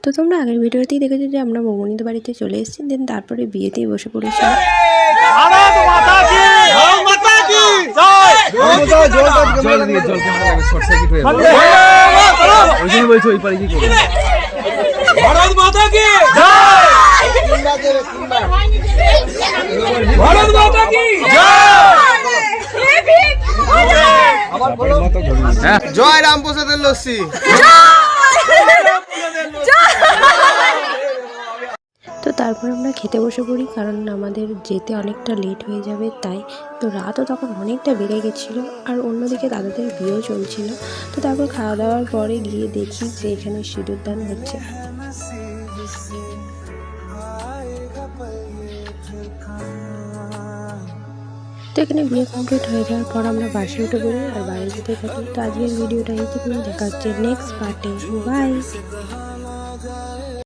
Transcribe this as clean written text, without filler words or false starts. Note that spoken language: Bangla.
তো তোমরা আগের ভিডিওতেই দেখেছো যে আমরা মৌবনীদের বাড়িতে চলে এসেছি, দেন তারপরে বিয়েতেই বসে পড়েছি। জয় রামপ্রসাদের লস্যি। তো তারপর আমরা খেতে বসে পড়ি, কারণ আমাদের যেতে অনেকটা লেট হয়ে যাবে তাই। তো রাতও তখন অনেকটা বেড়ে গেছিলো, আর অন্যদিকে দাদাদের বিয়েও চলছিল। তো তারপর খাওয়া দাওয়ার পরে গিয়ে দেখি যে এখানে সিঁদুরদান হচ্ছে। তো এখানে বিয়ে কমপ্লিট হয়ে যাওয়ার পর আমরা বাসে উঠে পড়ি আর বাইরে যেতে থাকি। তো আজকের ভিডিওটা এইটুকুই, দেখা হচ্ছে নেক্সট পার্টে। বাই।